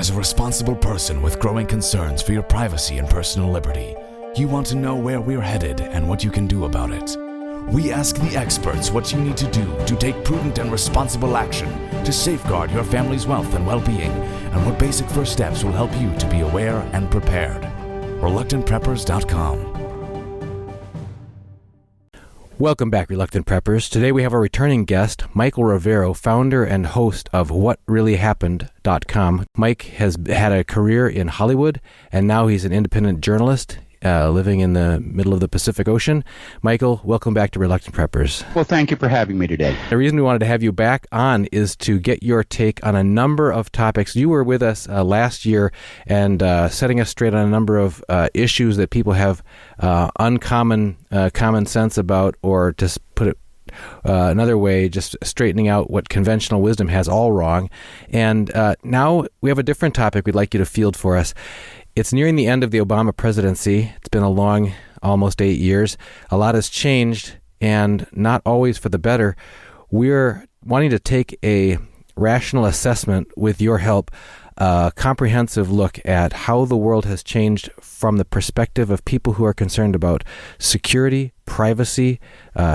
As a responsible person with growing concerns for your privacy and personal liberty, you want to know where we're headed and what you can do about it. We ask the experts what you need to do to take prudent and responsible action to safeguard your family's wealth and well-being, and what basic first steps will help you to be aware and prepared. ReluctantPreppers.com. Welcome back, Reluctant Preppers. Today we have a returning guest, Michael Rivero, founder and host of WhatReallyHappened.com. Mike has had a career in Hollywood, and now he's an independent journalist living in the middle of the Pacific Ocean. Michael, welcome back to Reluctant Preppers. Well, thank you for having me today. The reason we wanted to have you back on is to get your take on a number of topics. You were with us last year and setting us straight on a number of issues that people have uncommon common sense about, or to put it another way, just straightening out what conventional wisdom has all wrong. And now we have a different topic we'd like you to field for us. It's nearing the end of the Obama presidency. It's been a long, almost 8 years. A lot has changed, and not always for the better. We're wanting to take a rational assessment, with your help, a comprehensive look at how the world has changed from the perspective of people who are concerned about security, privacy,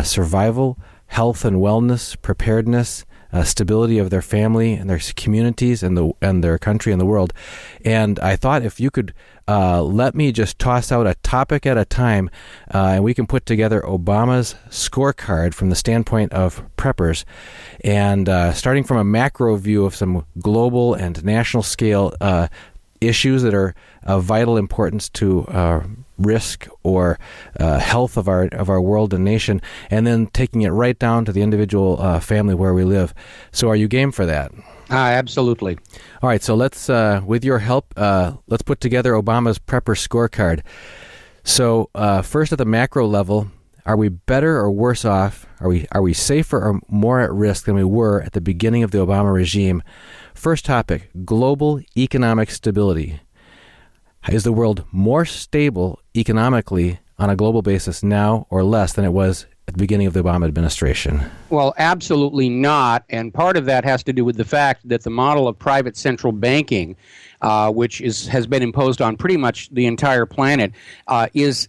survival, health and wellness, preparedness, stability of their family and their communities and their country and the world. And I thought if you could let me just toss out a topic at a time, and we can put together Obama's scorecard from the standpoint of preppers, and starting from a macro view of some global and national scale issues that are of vital importance to risk or health of our world and nation, and then taking it right down to the individual family where we live. So are you game for that? Absolutely. All right, so let's, with your help, let's put together Obama's prepper scorecard. So first, at the macro level, are we better or worse off? Are we safer or more at risk than we were at the beginning of the Obama regime? First topic, global economic stability. Is the world more stable economically on a global basis now or less than it was at the beginning of the Obama administration? Well, absolutely not. And part of that has to do with the fact that the model of private central banking, which has been imposed on pretty much the entire planet, is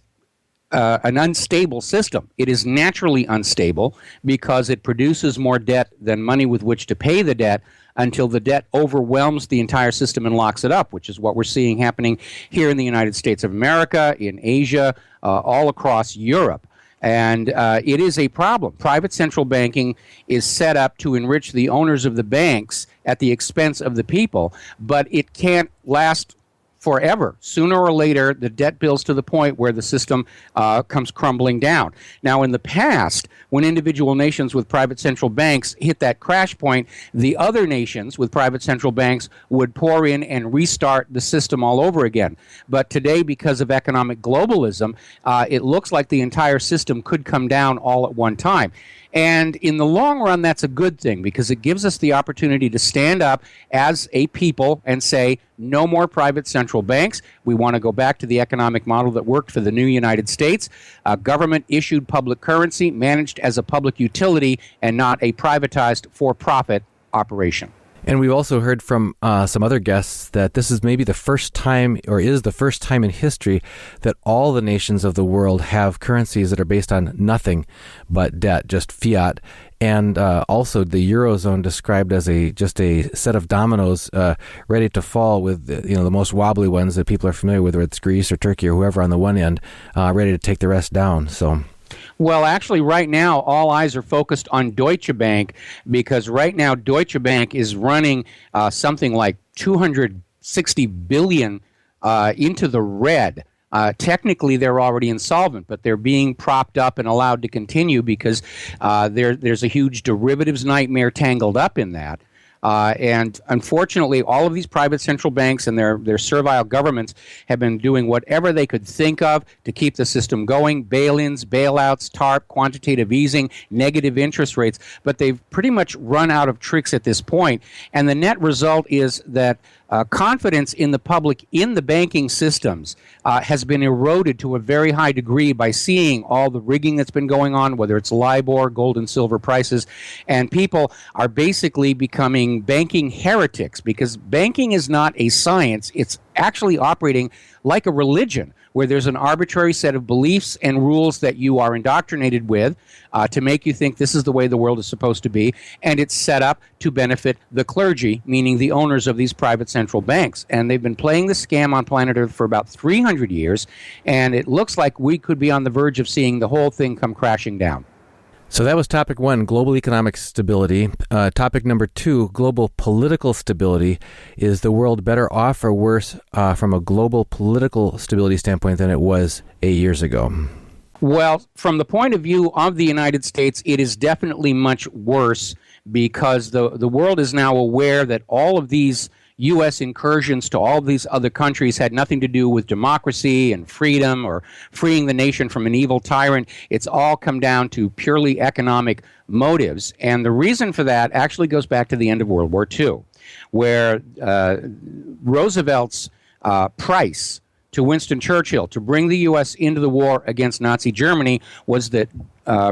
an unstable system. It is naturally unstable because it produces more debt than money with which to pay the debt, until the debt overwhelms the entire system and locks it up, which is what we're seeing happening here in the United States of America, in Asia, all across Europe. And it is a problem. Private central banking is set up to enrich the owners of the banks at the expense of the people, but it can't last forever. Sooner or later, the debt builds to the point where the system comes crumbling down. Now, in the past, when individual nations with private central banks hit that crash point, the other nations with private central banks would pour in and restart the system all over again. But today, because of economic globalism, it looks like the entire system could come down all at one time. And in the long run, that's a good thing, because it gives us the opportunity to stand up as a people and say, no more private central banks. We want to go back to the economic model that worked for the new United States. Government-issued public currency managed as a public utility and not a privatized for-profit operation. And we've also heard from some other guests that this is maybe the first time, or is the first time in history, that all the nations of the world have currencies that are based on nothing but debt, just fiat. And also the Eurozone described as just a set of dominoes ready to fall, with the most wobbly ones that people are familiar with, whether it's Greece or Turkey or whoever on the one end, ready to take the rest down. So. Well, actually, right now, all eyes are focused on Deutsche Bank, because right now Deutsche Bank is running something like $260 billion into the red. Technically, they're already insolvent, but they're being propped up and allowed to continue because there's a huge derivatives nightmare tangled up in that. And unfortunately, all of these private central banks and their servile governments have been doing whatever they could think of to keep the system going: bail-ins, bailouts, TARP, quantitative easing, negative interest rates. But they've pretty much run out of tricks at this point. And the net result is that confidence in the public in the banking systems has been eroded to a very high degree by seeing all the rigging that's been going on, whether it's LIBOR, gold and silver prices, and people are basically becoming banking heretics because banking is not a science. It's actually operating like a religion where there's an arbitrary set of beliefs and rules that you are indoctrinated with to make you think this is the way the world is supposed to be, and it's set up to benefit the clergy, meaning the owners of these private central banks. And they've been playing this scam on planet Earth for about 300 years, and it looks like we could be on the verge of seeing the whole thing come crashing down. So that was topic one, global economic stability. Topic number two, global political stability. Is the world better off or worse from a global political stability standpoint than it was 8 years ago? Well, from the point of view of the United States, it is definitely much worse because the world is now aware that all of these U.S. incursions to all of these other countries had nothing to do with democracy and freedom or freeing the nation from an evil tyrant. It's all come down to purely economic motives. And the reason for that actually goes back to the end of World War II, where Roosevelt's price to Winston Churchill to bring the U.S. into the war against Nazi Germany was that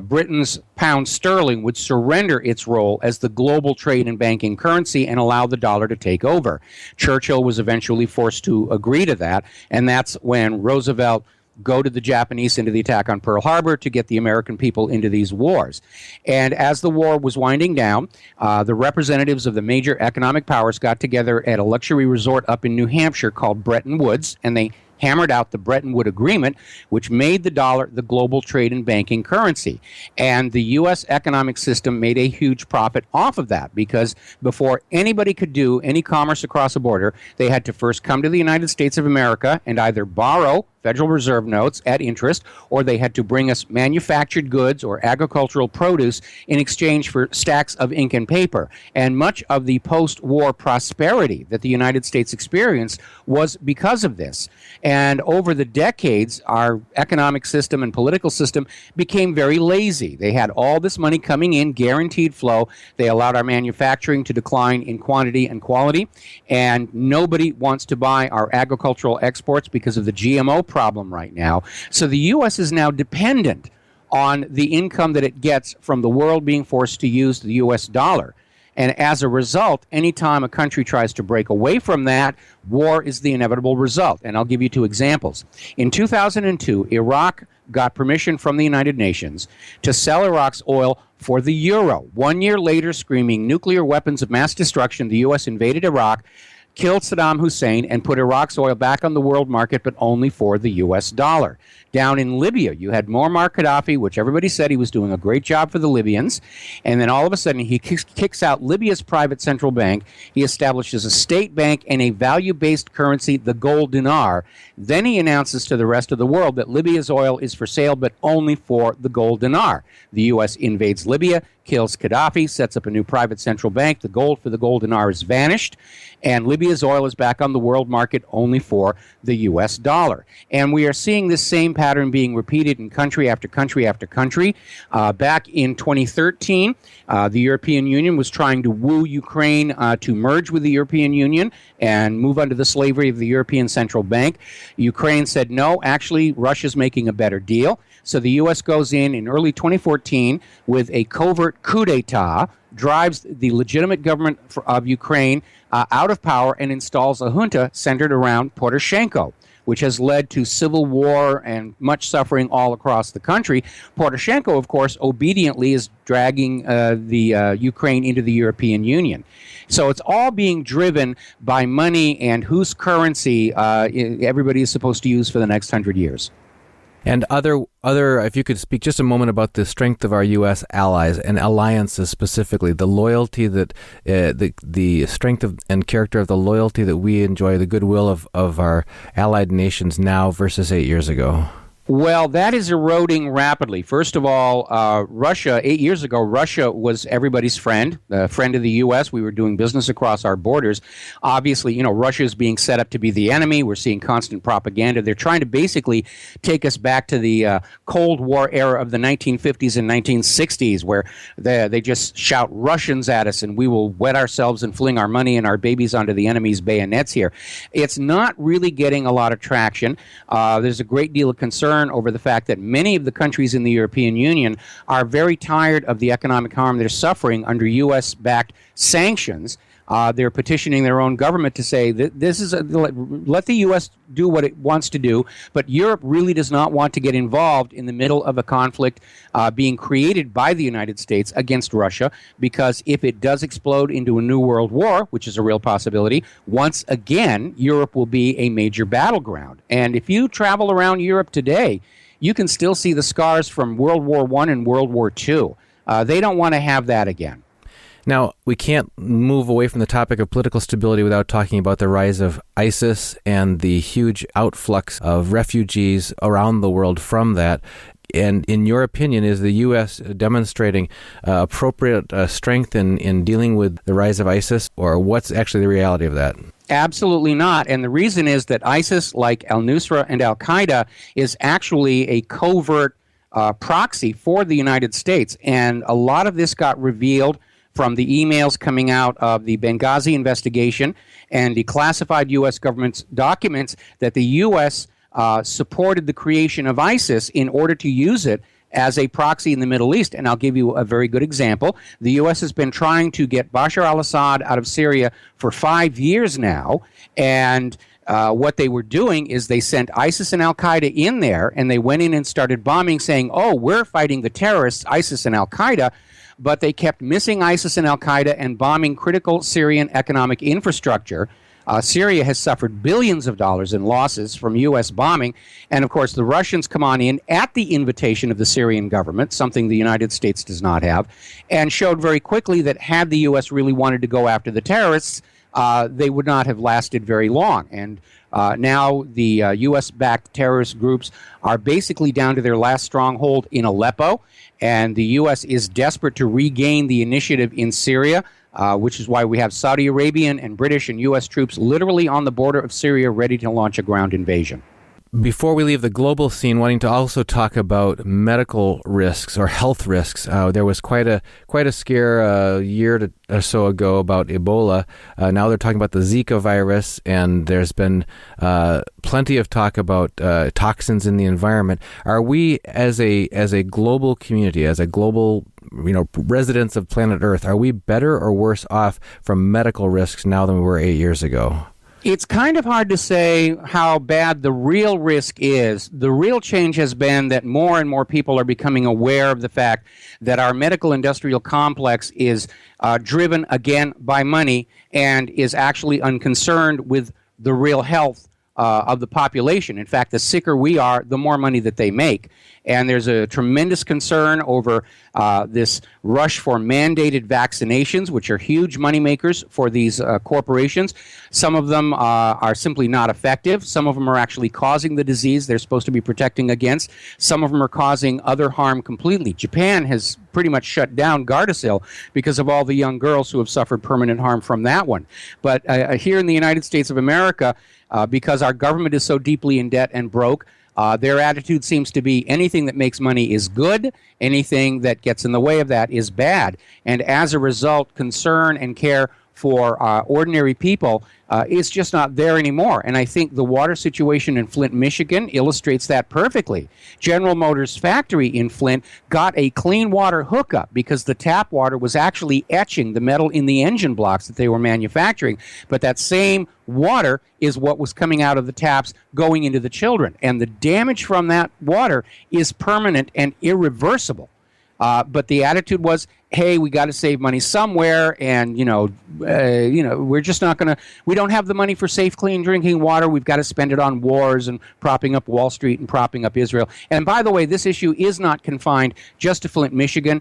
Britain's pound sterling would surrender its role as the global trade and banking currency and allow the dollar to take over. Churchill was eventually forced to agree to that, and that's when Roosevelt goaded the Japanese into the attack on Pearl Harbor to get the American people into these wars. And as the war was winding down, the representatives of the major economic powers got together at a luxury resort up in New Hampshire called Bretton Woods, and they hammered out the Bretton Woods Agreement, which made the dollar the global trade and banking currency. And the U.S. economic system made a huge profit off of that because before anybody could do any commerce across a border, they had to first come to the United States of America and either borrow Federal Reserve notes at interest, or they had to bring us manufactured goods or agricultural produce in exchange for stacks of ink and paper. And much of the post-war prosperity that the United States experienced was because of this. And over the decades, our economic system and political system became very lazy. They had all this money coming in, guaranteed flow. They allowed our manufacturing to decline in quantity and quality. And nobody wants to buy our agricultural exports because of the GMO problem right now. So the U.S. is now dependent on the income that it gets from the world being forced to use the U.S. dollar. And as a result, anytime a country tries to break away from that, war is the inevitable result. And I'll give you two examples. In 2002, Iraq got permission from the United Nations to sell Iraq's oil for the euro. 1 year later, screaming nuclear weapons of mass destruction, the U.S. invaded Iraq, killed Saddam Hussein, and put Iraq's oil back on the world market, but only for the U.S. dollar. Down in Libya, you had Muammar Gaddafi, which everybody said he was doing a great job for the Libyans, and then all of a sudden he kicks out Libya's private central bank. He establishes a state bank and a value-based currency, the gold dinar. Then he announces to the rest of the world that Libya's oil is for sale, but only for the gold dinar. The U.S. invades Libya, kills Gaddafi, sets up a new private central bank. The gold for the gold dinar is vanished, and Libya's oil is back on the world market only for the U.S. dollar. And we are seeing this same pattern being repeated in country after country after country. Back in 2013, the European Union was trying to woo Ukraine to merge with the European Union and move under the slavery of the European Central Bank. Ukraine said, no, actually, Russia's making a better deal. So the U.S. goes in early 2014 with a covert coup d'etat, drives the legitimate government of Ukraine out of power, and installs a junta centered around Poroshenko, which has led to civil war and much suffering all across the country. Poroshenko, of course, obediently is dragging the Ukraine into the European Union. So it's all being driven by money and whose currency everybody is supposed to use for the next 100 years. And other, if you could speak just a moment about the strength of our U.S. allies and alliances specifically, the loyalty that, the strength of and character of the loyalty that we enjoy, the goodwill of our allied nations now versus 8 years ago. Well, that is eroding rapidly. First of all, Russia, 8 years ago, Russia was everybody's friend, a friend of the U.S. We were doing business across our borders. Obviously, Russia is being set up to be the enemy. We're seeing constant propaganda. They're trying to basically take us back to the Cold War era of the 1950s and 1960s, where they just shout Russians at us and we will wet ourselves and fling our money and our babies onto the enemy's bayonets here. It's not really getting a lot of traction. There's a great deal of concern over the fact that many of the countries in the European Union are very tired of the economic harm they're suffering under U.S.-backed sanctions. They're petitioning their own government to say that let the U.S. do what it wants to do, but Europe really does not want to get involved in the middle of a conflict being created by the United States against Russia, because if it does explode into a new world war, which is a real possibility, once again, Europe will be a major battleground. And if you travel around Europe today, you can still see the scars from World War I and World War II. They don't want to have that again. Now, we can't move away from the topic of political stability without talking about the rise of ISIS and the huge outflux of refugees around the world from that. And in your opinion, is the U.S. demonstrating appropriate strength in dealing with the rise of ISIS, or what's actually the reality of that? Absolutely not. And the reason is that ISIS, like al-Nusra and al-Qaeda, is actually a covert proxy for the United States. And a lot of this got revealed from the emails coming out of the Benghazi investigation and the classified U.S. government's documents that the U.S. Supported the creation of ISIS in order to use it as a proxy in the Middle East. And I'll give you a very good example. The U.S. has been trying to get Bashar al-Assad out of Syria for 5 years now, and what they were doing is they sent ISIS and al-Qaeda in there, and they went in and started bombing, saying, oh, we're fighting the terrorists, ISIS and al-Qaeda. But they kept missing ISIS and al-Qaeda and bombing critical Syrian economic infrastructure. Syria has suffered billions of dollars in losses from U.S. bombing. And, of course, the Russians come on in at the invitation of the Syrian government, something the United States does not have, and showed very quickly that had the U.S. really wanted to go after the terrorists, they would not have lasted very long. And now the U.S.-backed terrorist groups are basically down to their last stronghold in Aleppo, and the U.S. is desperate to regain the initiative in Syria, which is why we have Saudi Arabian and British and U.S. troops literally on the border of Syria ready to launch a ground invasion. Before we leave the global scene, wanting to also talk about medical risks or health risks. There was quite a scare a year or so ago about Ebola. Now they're talking about the Zika virus, and there's been plenty of talk about toxins in the environment. Are we, as a global community, as a global residents of planet Earth, are we better or worse off from medical risks now than we were 8 years ago? It's kind of hard to say how bad the real risk is. The real change has been that more and more people are becoming aware of the fact that our medical industrial complex is driven, again, by money and is actually unconcerned with the real health of the population. In fact, the sicker we are, the more money that they make. And there's a tremendous concern over this rush for mandated vaccinations, which are huge moneymakers for these corporations. Some of them are simply not effective. Some of them are actually causing the disease they're supposed to be protecting against. Some of them are causing other harm completely. Japan has pretty much shut down Gardasil because of all the young girls who have suffered permanent harm from that one. But here in the United States of America, because our government is so deeply in debt and broke, their attitude seems to be anything that makes money is good, anything that gets in the way of that is bad. And as a result, concern and care for ordinary people is just not there anymore. And I think the water situation in Flint, Michigan illustrates that perfectly. General Motors factory in Flint got a clean water hookup because the tap water was actually etching the metal in the engine blocks that they were manufacturing. But that same water is what was coming out of the taps going into the children. And the damage from that water is permanent and irreversible. But the attitude was, hey, we got to save money somewhere, and we're just not going to. We don't have the money for safe, clean drinking water. We've got to spend it on wars and propping up Wall Street and propping up Israel. And by the way, this issue is not confined just to Flint, Michigan.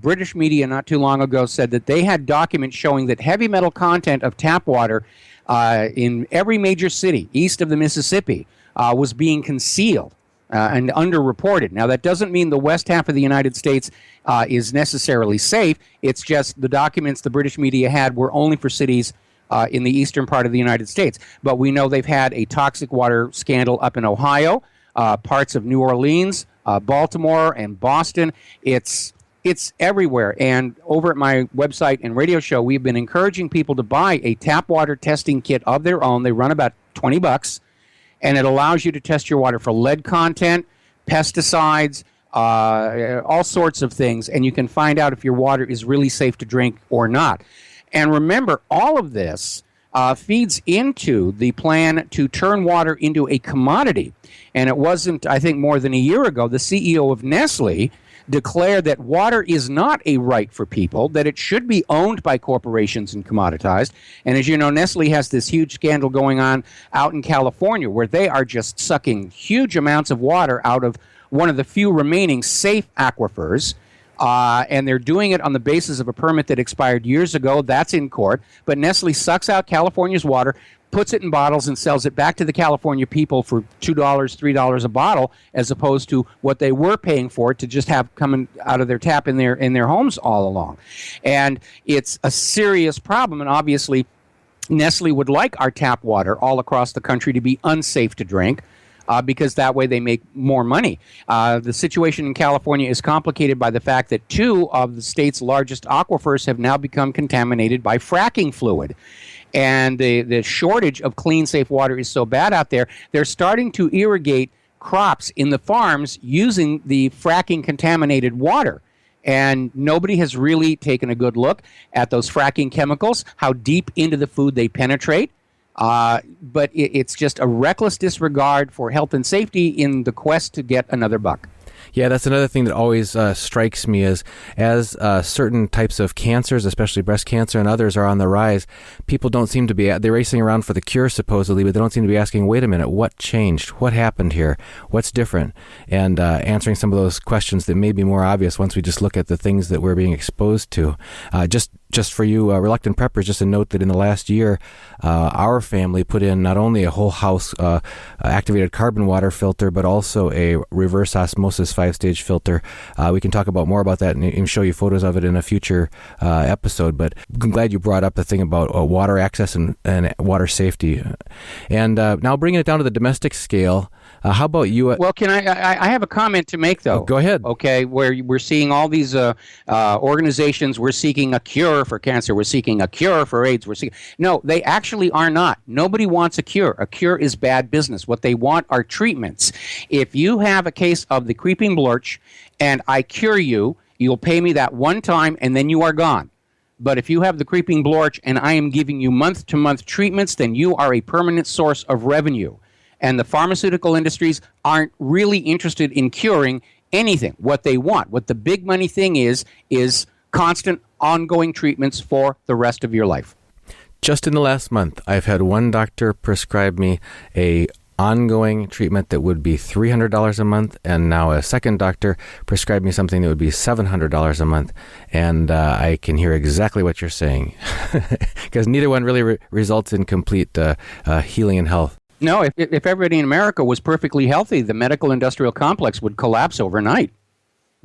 British media not too long ago said that they had documents showing that heavy metal content of tap water in every major city east of the Mississippi was being concealed. and underreported. Now, that doesn't mean the west half of the United States is necessarily safe. It's just the documents the British media had were only for cities in the eastern part of the United States. But we know they've had a toxic water scandal up in Ohio, parts of New Orleans, Baltimore, and Boston. It's everywhere. And over at my website and radio show, we've been encouraging people to buy a tap water testing kit of their own. They run about $20. And it allows you to test your water for lead content, pesticides, all sorts of things, and you can find out if your water is really safe to drink or not. And remember, all of this feeds into the plan to turn water into a commodity. And it wasn't, I think, more than a year ago, the CEO of Nestle declared that water is not a right for people, that it should be owned by corporations and commoditized. And as you know, Nestle has this huge scandal going on out in California where they are just sucking huge amounts of water out of one of the few remaining safe aquifers. And they're doing it on the basis of a permit that expired years ago. That's in court. But Nestle sucks out California's water, puts it in bottles, and sells it back to the California people for $2, $3 a bottle, as opposed to what they were paying for it to just have coming out of their tap in their homes all along. And it's a serious problem. And obviously, Nestle would like our tap water all across the country to be unsafe to drink. Because that way they make more money. The situation in California is complicated by the fact that 2 of the state's largest aquifers have now become contaminated by fracking fluid. And the shortage of clean, safe water is so bad out there, they're starting to irrigate crops in the farms using the fracking contaminated water. And nobody has really taken a good look at those fracking chemicals, how deep into the food they penetrate. But it's just a reckless disregard for health and safety in the quest to get another buck. Yeah, that's another thing that always strikes me is as certain types of cancers, especially breast cancer and others, are on the rise, people don't seem to be, they're racing around for the cure supposedly, but they don't seem to be asking, wait a minute, what changed? What happened here? What's different? And answering some of those questions that may be more obvious once we just look at the things that we're being exposed to. Just for you reluctant preppers, just a note that in the last year, our family put in not only a whole house activated carbon water filter, but also a reverse osmosis 5-stage filter. We can talk about more about that and show you photos of it in a future episode. But I'm glad you brought up the thing about water access and water safety. And now bringing it down to the domestic scale, how about you? Well, can I have a comment to make, though. Go ahead. Okay, where we're seeing all these organizations, we're seeking a cure for cancer, we're seeking a cure for AIDS, no, they actually are not. Nobody wants a cure. A cure is bad business. What they want are treatments. If you have a case of the creeping blorch and I cure you, you'll pay me that one time and then you are gone. But if you have the creeping blorch and I am giving you month-to-month treatments, then you are a permanent source of revenue. And the pharmaceutical industries aren't really interested in curing anything. What they want, what the big money thing is constant, ongoing treatments for the rest of your life. Just in the last month, I've had one doctor prescribe me a ongoing treatment that would be $300 a month, and now a second doctor prescribed me something that would be $700 a month. And I can hear exactly what you're saying, because neither one really results in complete healing and health. No, if everybody in America was perfectly healthy, the medical industrial complex would collapse overnight.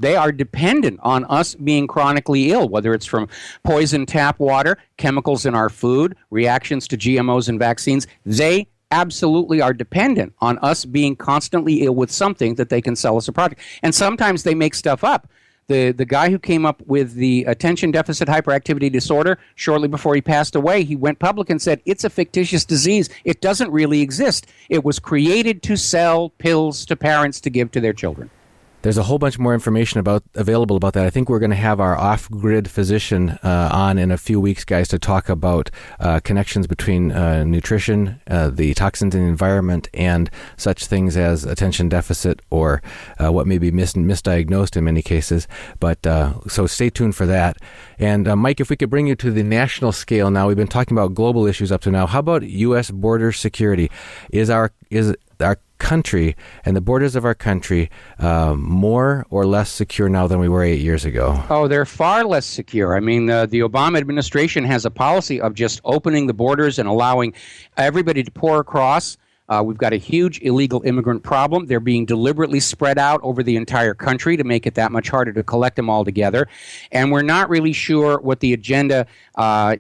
They are dependent on us being chronically ill, whether it's from poisoned tap water, chemicals in our food, reactions to GMOs and vaccines. They absolutely are dependent on us being constantly ill with something that they can sell us a product. And sometimes they make stuff up. The guy who came up with the attention deficit hyperactivity disorder, shortly before he passed away, he went public and said, it's a fictitious disease. It doesn't really exist. It was created to sell pills to parents to give to their children. There's a whole bunch more information available about that. I think we're going to have our off-grid physician on in a few weeks, guys, to talk about connections between nutrition, the toxins in the environment, and such things as attention deficit or what may be misdiagnosed in many cases. But so stay tuned for that. And Mike, if we could bring you to the national scale now, we've been talking about global issues up to now. How about U.S. border security? Is our country and the borders of our country more or less secure now than we were 8 years ago? Oh, they're far less secure. I mean, the Obama administration has a policy of just opening the borders and allowing everybody to pour across We've got a huge illegal immigrant problem. They're being deliberately spread out over the entire country to make it that much harder to collect them all together. And we're not really sure what the agenda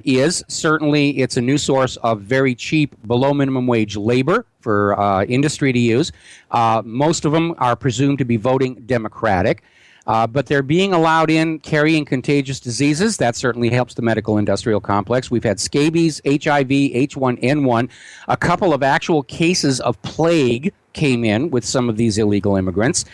is. Certainly, it's a new source of very cheap, below minimum wage labor for industry to use. Most of them are presumed to be voting Democratic. But they're being allowed in carrying contagious diseases. That certainly helps the medical industrial complex. We've had scabies, HIV, H1N1. A couple of actual cases of plague came in with some of these illegal immigrants.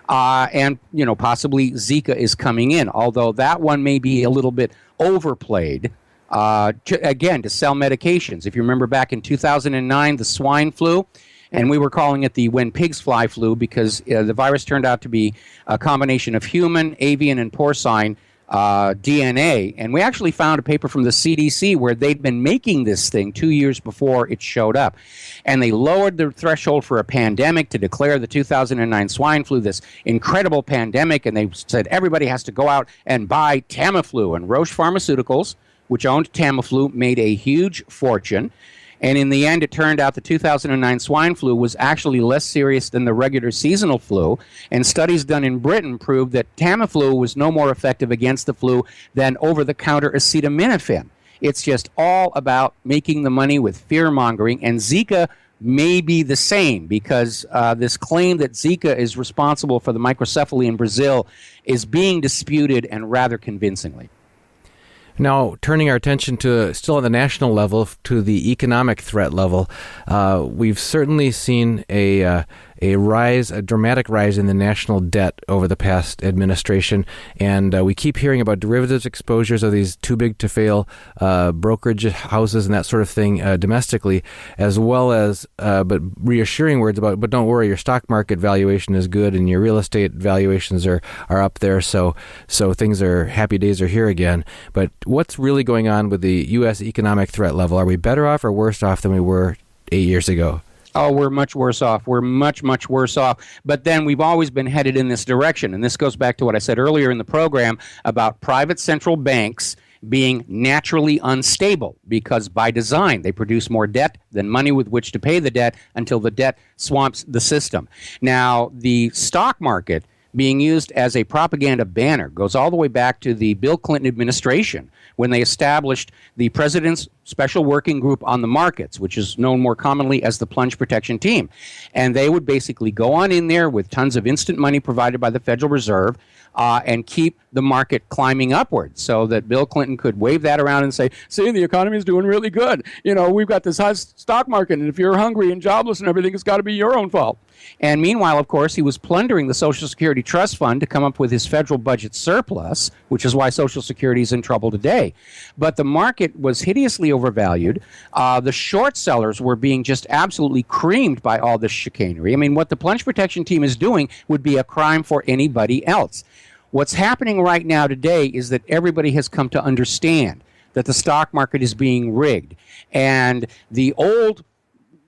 And, possibly Zika is coming in, although that one may be a little bit overplayed. To sell medications. If you remember back in 2009, the swine flu, and we were calling it the when pigs fly flu because the virus turned out to be a combination of human, avian, and porcine DNA. And we actually found a paper from the CDC where they'd been making this thing 2 years before it showed up. And they lowered the threshold for a pandemic to declare the 2009 swine flu this incredible pandemic. And they said everybody has to go out and buy Tamiflu. And Roche Pharmaceuticals, which owned Tamiflu, made a huge fortune. And in the end, it turned out the 2009 swine flu was actually less serious than the regular seasonal flu. And studies done in Britain proved that Tamiflu was no more effective against the flu than over-the-counter acetaminophen. It's just all about making the money with fear-mongering. And Zika may be the same because this claim that Zika is responsible for the microcephaly in Brazil is being disputed, and rather convincingly. Now, turning our attention to still at the national level to the economic threat level, we've certainly seen a dramatic rise in the national debt over the past administration, and we keep hearing about derivatives exposures of these too big to fail brokerage houses and that sort of thing domestically, as well as but reassuring words about, but don't worry, your stock market valuation is good and your real estate valuations are up there, so things are, happy days are here again. But what's really going on with the U.S. economic threat level? Are we better off or worse off than we were 8 years ago? Oh, we're much worse off. We're much, much worse off. But then we've always been headed in this direction. And this goes back to what I said earlier in the program about private central banks being naturally unstable because by design they produce more debt than money with which to pay the debt until the debt swamps the system. Now, the stock market being used as a propaganda banner goes all the way back to the Bill Clinton administration when they established the President's Special Working Group on the Markets, which is known more commonly as the Plunge Protection Team. And they would basically go on in there with tons of instant money provided by the Federal Reserve and keep the market climbing upward so that Bill Clinton could wave that around and say, see, the economy is doing really good. We've got this high stock market, and if you're hungry and jobless and everything, it's got to be your own fault. And meanwhile, of course, he was plundering the Social Security Trust Fund to come up with his federal budget surplus, which is why Social Security is in trouble today. But the market was hideously overvalued. The short sellers were being just absolutely creamed by all this chicanery. I mean, what the Plunge Protection Team is doing would be a crime for anybody else. What's happening right now today is that everybody has come to understand that the stock market is being rigged. And the old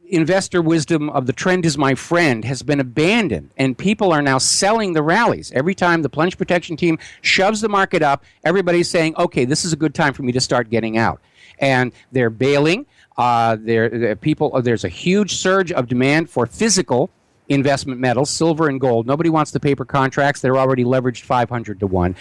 investor wisdom of the trend is my friend has been abandoned, and people are now selling the rallies. Every time the Plunge Protection Team shoves the market up, everybody's saying, okay, this is a good time for me to start getting out. And they're bailing. There's a huge surge of demand for physical investment metals, silver and gold. Nobody wants the paper contracts. They're already leveraged 500 to 1.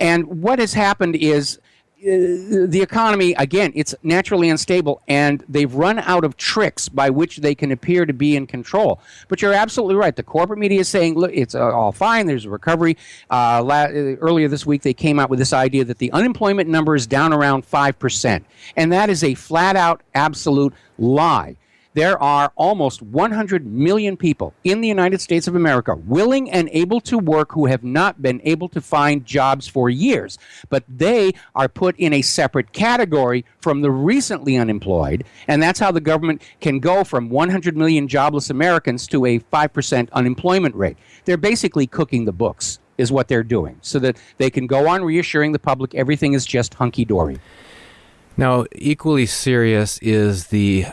And what has happened is the economy, again, it's naturally unstable, and they've run out of tricks by which they can appear to be in control. But you're absolutely right. The corporate media is saying, look, it's all fine. There's a recovery. Earlier this week, they came out with this idea that the unemployment number is down around 5%. And that is a flat-out, absolute lie. There are almost 100 million people in the United States of America willing and able to work who have not been able to find jobs for years. But they are put in a separate category from the recently unemployed. And that's how the government can go from 100 million jobless Americans to a 5% unemployment rate. They're basically cooking the books, is what they're doing, so that they can go on reassuring the public everything is just hunky-dory. Now, equally serious is the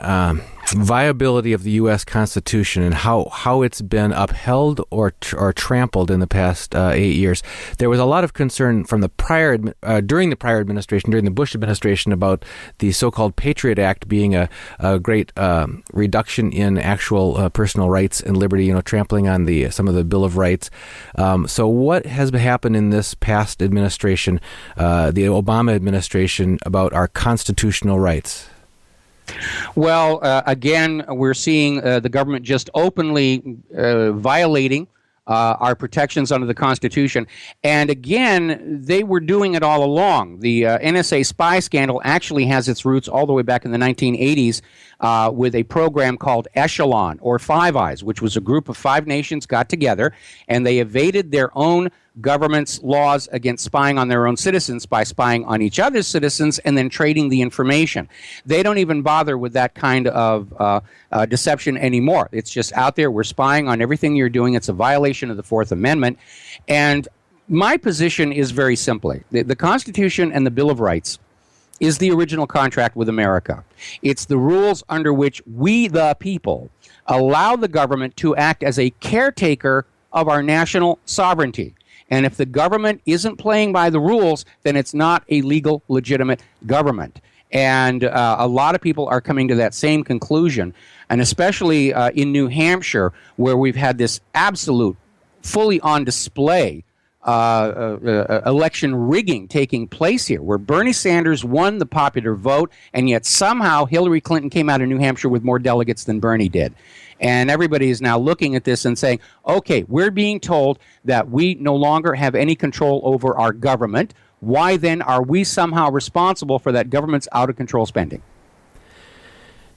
viability of the U.S. Constitution and how it's been upheld or trampled in the past 8 years. There was a lot of concern from during the prior administration, during the Bush administration, about the so-called Patriot Act being a great reduction in actual personal rights and liberty, trampling on some of the Bill of Rights. So what has happened in this past administration, the Obama administration, about our constitutional rights? Well, again, we're seeing the government just openly violating our protections under the Constitution. And again, they were doing it all along. The NSA spy scandal actually has its roots all the way back in the 1980s with a program called Echelon, or Five Eyes, which was a group of 5 nations got together, and they evaded their own government's laws against spying on their own citizens by spying on each other's citizens and then trading the information. They don't even bother with that kind of deception anymore. It's just out there. We're spying on everything you're doing. It's a violation of the Fourth Amendment. And my position is very simply, the Constitution and the Bill of Rights is the original contract with America. It's the rules under which we, the people, allow the government to act as a caretaker of our national sovereignty. And if the government isn't playing by the rules, then it's not a legal, legitimate government. And a lot of people are coming to that same conclusion, and especially in New Hampshire, where we've had this absolute, fully on display election rigging taking place here, where Bernie Sanders won the popular vote, and yet somehow Hillary Clinton came out of New Hampshire with more delegates than Bernie did. And everybody is now looking at this and saying, okay, we're being told that we no longer have any control over our government. Why then are we somehow responsible for that government's out-of-control spending?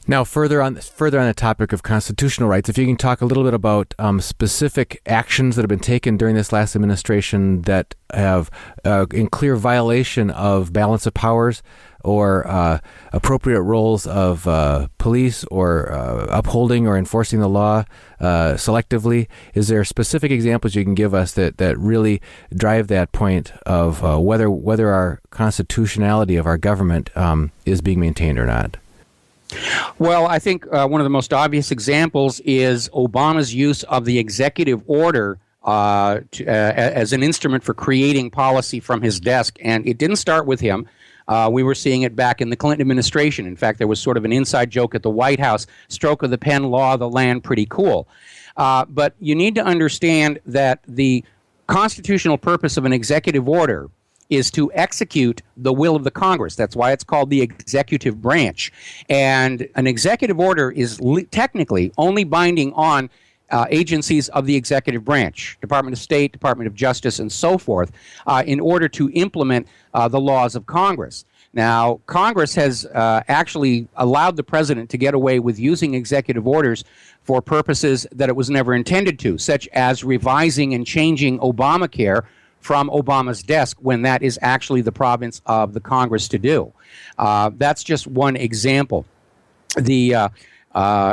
Now, further on the topic of constitutional rights, if you can talk a little bit about specific actions that have been taken during this last administration that have in clear violation of balance of powers or appropriate roles of police or upholding or enforcing the law selectively. Is there specific examples you can give us that really drive that point of whether our constitutionality of our government is being maintained or not? Well, I think one of the most obvious examples is Obama's use of the executive order as an instrument for creating policy from his desk. And it didn't start with him. We were seeing it back in the Clinton administration. In fact, there was sort of an inside joke at the White House, stroke of the pen, law of the land, pretty cool. But you need to understand that the constitutional purpose of an executive order is to execute the will of the Congress. That's why it's called the executive branch. And an executive order is technically only binding on agencies of the executive branch, Department of State, Department of Justice, and so forth, in order to implement the laws of Congress. Now, Congress has actually allowed the president to get away with using executive orders for purposes that it was never intended to, such as revising and changing Obamacare from Obama's desk when that is actually the province of the Congress to do. That's just one example. The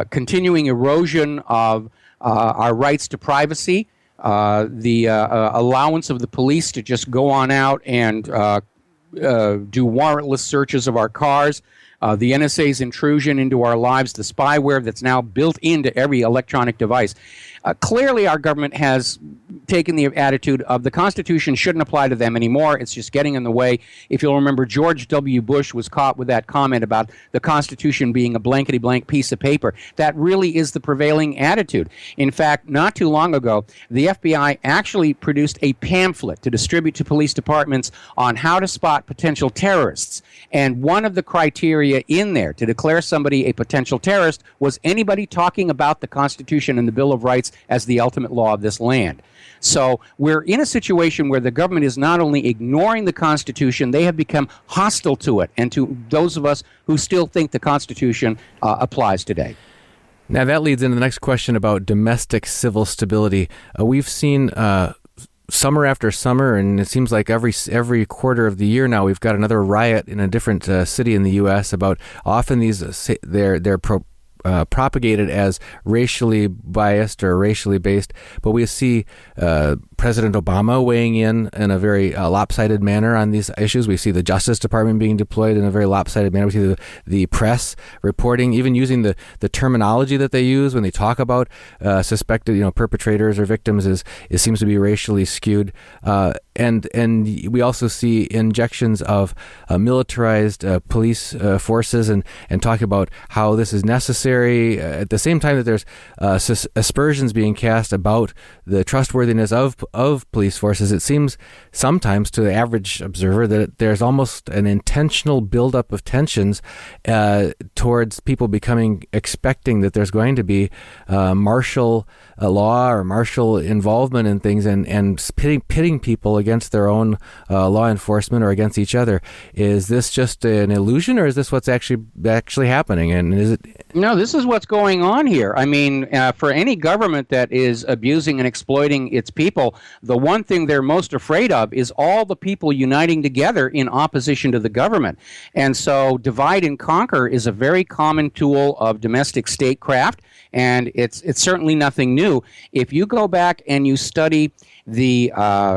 continuing erosion of our rights to privacy, the allowance of the police to just go on out and do warrantless searches of our cars, the NSA's intrusion into our lives, the spyware that's now built into every electronic device. Clearly, our government has taken the attitude of the Constitution shouldn't apply to them anymore. It's just getting in the way. If you'll remember, George W. Bush was caught with that comment about the Constitution being a blankety-blank piece of paper. That really is the prevailing attitude. In fact, not too long ago, the FBI actually produced a pamphlet to distribute to police departments on how to spot potential terrorists. And one of the criteria in there to declare somebody a potential terrorist was anybody talking about the Constitution and the Bill of Rights as the ultimate law of this land. So we're in a situation where the government is not only ignoring the Constitution, they have become hostile to it and to those of us who still think the Constitution applies today. Now that leads into the next question about domestic civil stability. We've seen summer after summer, and it seems like every quarter of the year now we've got another riot in a different city in the U.S. about often these they're propagated as racially biased or racially based, but we see President Obama weighing in a very lopsided manner on these issues. We see the Justice Department being deployed in a very lopsided manner. We see the press reporting, even using the terminology that they use when they talk about suspected perpetrators or victims it seems to be racially skewed. And we also see injections of militarized police forces and talking about how this is necessary at the same time that there's aspersions being cast about the trustworthiness of police forces. It seems sometimes to the average observer that there's almost an intentional buildup of tensions towards people expecting that there's going to be martial law or martial involvement in things and pitting people against their own law enforcement or against each other. Is this just an illusion, or is this what's actually happening? And is it? No, this is what's going on here. I mean, for any government that is abusing and exploiting its people, the one thing they're most afraid of is all the people uniting together in opposition to the government. And so divide and conquer is a very common tool of domestic statecraft, and it's certainly nothing new. If you go back and you study the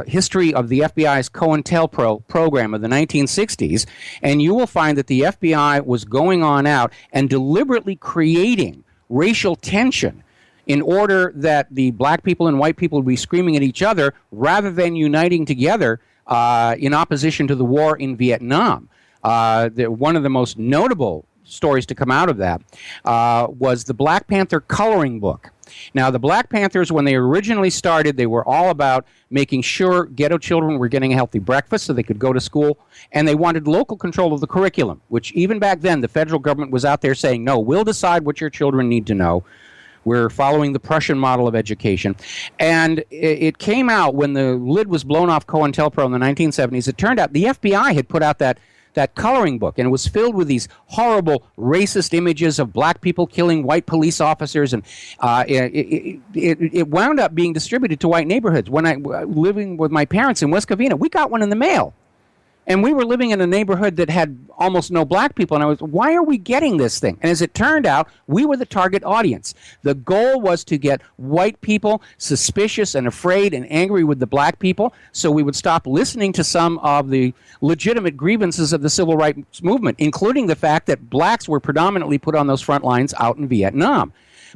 history of the FBI's COINTELPRO program of the 1960s, and you will find that the FBI was going on out and deliberately creating racial tension in order that the black people and white people would be screaming at each other rather than uniting together in opposition to the war in Vietnam. One of the most notable stories to come out of that was the Black Panther coloring book. Now, the Black Panthers, when they originally started, they were all about making sure ghetto children were getting a healthy breakfast so they could go to school, and they wanted local control of the curriculum, which even back then the federal government was out there saying, no, we'll decide what your children need to know. We're following the Prussian model of education. And it came out when the lid was blown off COINTELPRO in the 1970s. It turned out the FBI had put out that coloring book, and it was filled with these horrible racist images of black people killing white police officers, and it wound up being distributed to white neighborhoods. When I living with my parents in West Covina, we got one in the mail. And we were living in a neighborhood that had almost no black people. And I was, why are we getting this thing? And as it turned out, we were the target audience. The goal was to get white people suspicious and afraid and angry with the black people, so we would stop listening to some of the legitimate grievances of the civil rights movement, including the fact that blacks were predominantly put on those front lines out in Vietnam.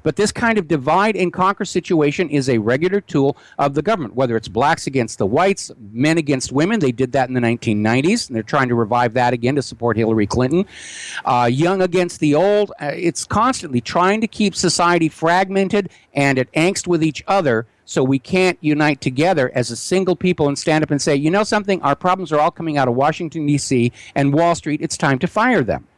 But this kind of divide and conquer situation is a regular tool of the government, whether it's blacks against the whites, men against women. They did that in the 1990s, and they're trying to revive that again to support Hillary Clinton. Young against the old. It's constantly trying to keep society fragmented and at angst with each other, so we can't unite together as a single people and stand up and say, you know something, our problems are all coming out of Washington, D.C. and Wall Street. It's time to fire them.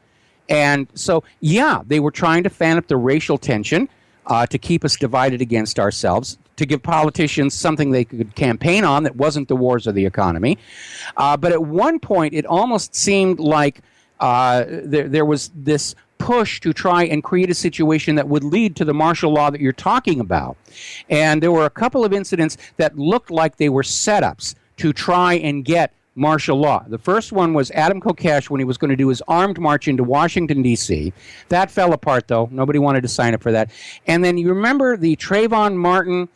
And so, yeah, they were trying to fan up the racial tension to keep us divided against ourselves, to give politicians something they could campaign on that wasn't the wars or the economy. But at one point, it almost seemed like there was this push to try and create a situation that would lead to the martial law that you're talking about. And there were a couple of incidents that looked like they were setups to try and get martial law. The first one was Adam Kokesh when he was going to do his armed march into Washington, D.C. That fell apart, though. Nobody wanted to sign up for that. And then you remember the Trayvon Martin,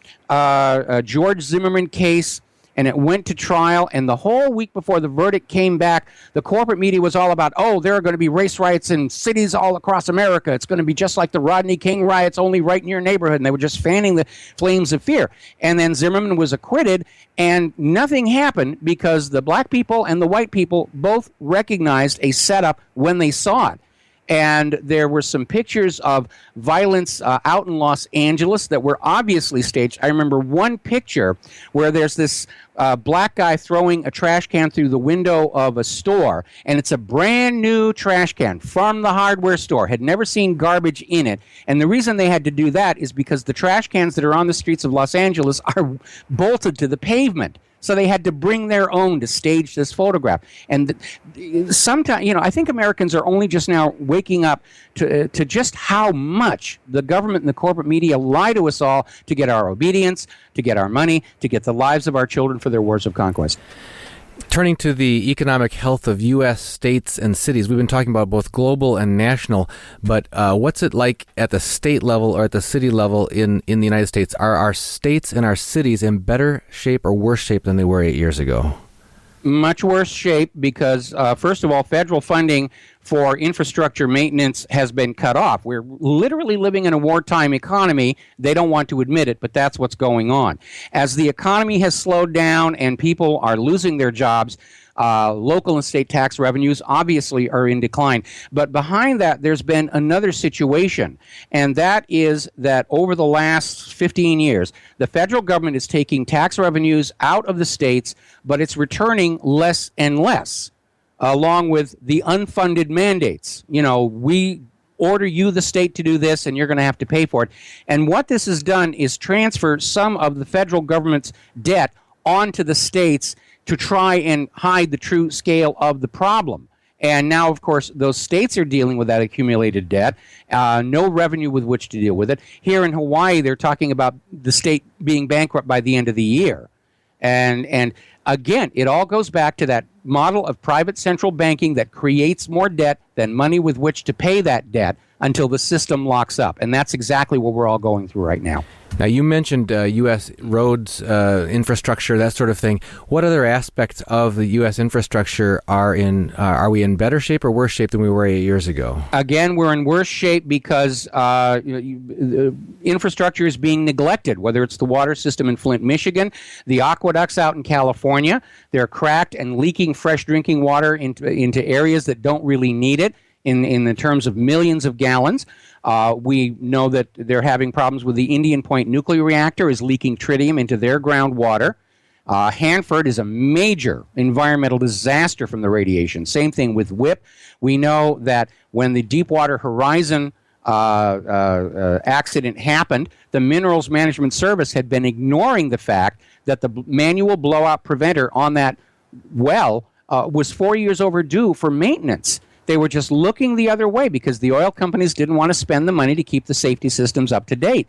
George Zimmerman case, and it went to trial, and the whole week before the verdict came back, the corporate media was all about, oh, there are going to be race riots in cities all across America. It's going to be just like the Rodney King riots, only right in your neighborhood. And they were just fanning the flames of fear. And then Zimmerman was acquitted, and nothing happened because the black people and the white people both recognized a setup when they saw it. And there were some pictures of violence out in Los Angeles that were obviously staged. I remember one picture where there's this black guy throwing a trash can through the window of a store, and it's a brand new trash can from the hardware store, had never seen garbage in it. And the reason they had to do that is because the trash cans that are on the streets of Los Angeles are bolted to the pavement. So they had to bring their own to stage this photograph. And sometimes, I think Americans are only just now waking up to just how much the government and the corporate media lie to us all to get our obedience, to get our money, to get the lives of our children for their wars of conquest. Turning to the economic health of U.S. states and cities, we've been talking about both global and national, but what's it like at the state level or at the city level in the United States? Are our states and our cities in better shape or worse shape than they were 8 years ago? Much worse shape because, first of all, federal funding for infrastructure maintenance has been cut off. We're literally living in a wartime economy. They don't want to admit it, but that's what's going on. As the economy has slowed down and people are losing their jobs, local and state tax revenues obviously are in decline. But behind that, there's been another situation, and that is that over the last 15 years, the federal government is taking tax revenues out of the states, but it's returning less and less, along with the unfunded mandates. You know, we order you, the state, to do this, and you're going to have to pay for it. And what this has done is transfer some of the federal government's debt onto the states to try and hide the true scale of the problem. And now, of course, those states are dealing with that accumulated debt, no revenue with which to deal with it. Here in Hawaii, they're talking about the state being bankrupt by the end of the year. And again, it all goes back to that model of private central banking that creates more debt than money with which to pay that debt until the system locks up. And that's exactly what we're all going through right now. Now, you mentioned U.S. roads, infrastructure, that sort of thing. What other aspects of the U.S. infrastructure are we in better shape or worse shape than we were 8 years ago? Again, we're in worse shape because infrastructure is being neglected, whether it's the water system in Flint, Michigan, the aqueducts out in California. They're cracked and leaking fresh drinking water into areas that don't really need it in the terms of millions of gallons. We know that they're having problems with the Indian Point nuclear reactor is leaking tritium into their groundwater. Hanford is a major environmental disaster from the radiation. Same thing with WIPP. We know that when the Deepwater Horizon accident happened, the Minerals Management Service had been ignoring the fact that the manual blowout preventer on that well was 4 years overdue for maintenance. They were just looking the other way because the oil companies didn't want to spend the money to keep the safety systems up to date.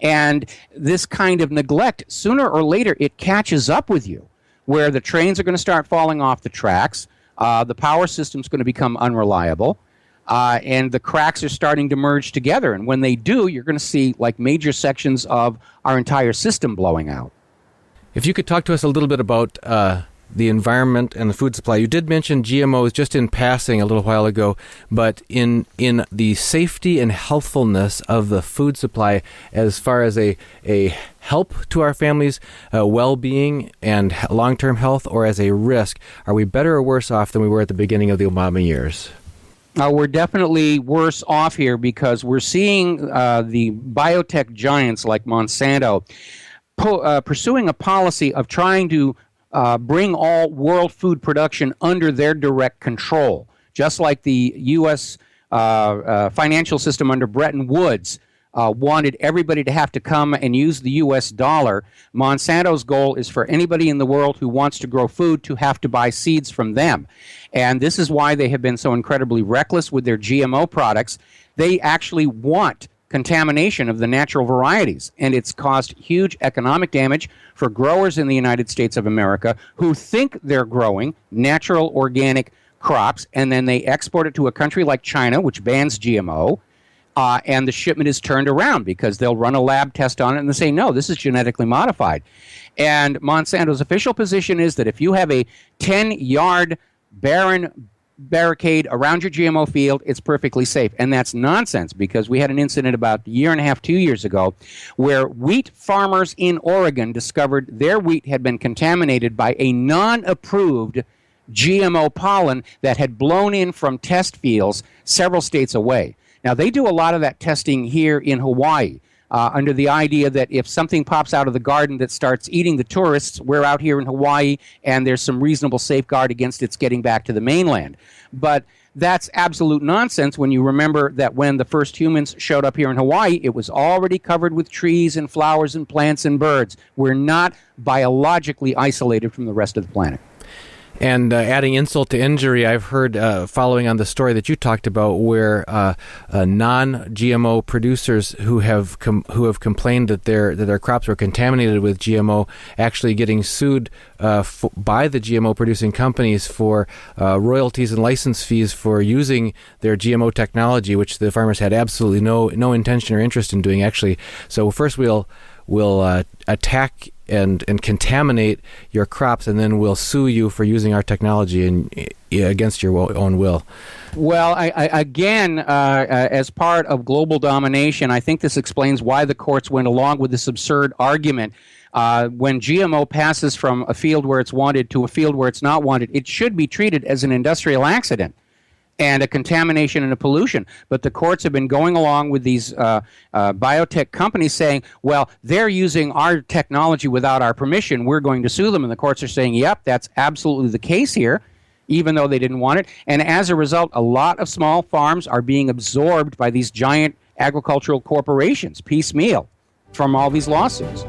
And this kind of neglect, sooner or later, it catches up with you, where the trains are going to start falling off the tracks, the power system's going to become unreliable, and the cracks are starting to merge together. And when they do, you're going to see like major sections of our entire system blowing out. If you could talk to us a little bit about the environment and the food supply. You did mention GMOs just in passing a little while ago, but in the safety and healthfulness of the food supply as far as a help to our families' well-being and long-term health, or as a risk, are we better or worse off than we were at the beginning of the Obama years? We're definitely worse off here because we're seeing the biotech giants like Monsanto pursuing a policy of trying to bring all world food production under their direct control, just like the U.S. Financial system under Bretton Woods wanted everybody to have to come and use the U.S. dollar. Monsanto's goal is for anybody in the world who wants to grow food to have to buy seeds from them. And this is why they have been so incredibly reckless with their GMO products. They actually want contamination of the natural varieties, and it's caused huge economic damage for growers in the United States of America who think they're growing natural organic crops, and then they export it to a country like China, which bans GMO, and the shipment is turned around because they'll run a lab test on it and they say, no, this is genetically modified. And Monsanto's official position is that if you have a 10-yard barren barricade around your GMO field, it's perfectly safe. And that's nonsense, because we had an incident about a year and a half, 2 years ago, where wheat farmers in Oregon discovered their wheat had been contaminated by a non-approved GMO pollen that had blown in from test fields several states away. Now, they do a lot of that testing here in Hawaii, under the idea that if something pops out of the garden that starts eating the tourists, we're out here in Hawaii and there's some reasonable safeguard against its getting back to the mainland. But that's absolute nonsense when you remember that when the first humans showed up here in Hawaii, it was already covered with trees and flowers and plants and birds. We're not biologically isolated from the rest of the planet. And adding insult to injury, I've heard, following on the story that you talked about, where non-GMO producers who have complained that their crops were contaminated with GMO, actually getting sued by the GMO producing companies for royalties and license fees for using their GMO technology, which the farmers had absolutely no intention or interest in doing, actually. So first we'll attack and contaminate your crops, and then we'll sue you for using our technology against your own will. Well, again, as part of global domination, I think this explains why the courts went along with this absurd argument. When GMO passes from a field where it's wanted to a field where it's not wanted, it should be treated as an industrial accident and a contamination and a pollution. But the courts have been going along with these biotech companies saying, well, they're using our technology without our permission, we're going to sue them. And the courts are saying, yep, that's absolutely the case here, even though they didn't want it. And as a result, a lot of small farms are being absorbed by these giant agricultural corporations piecemeal from all these lawsuits.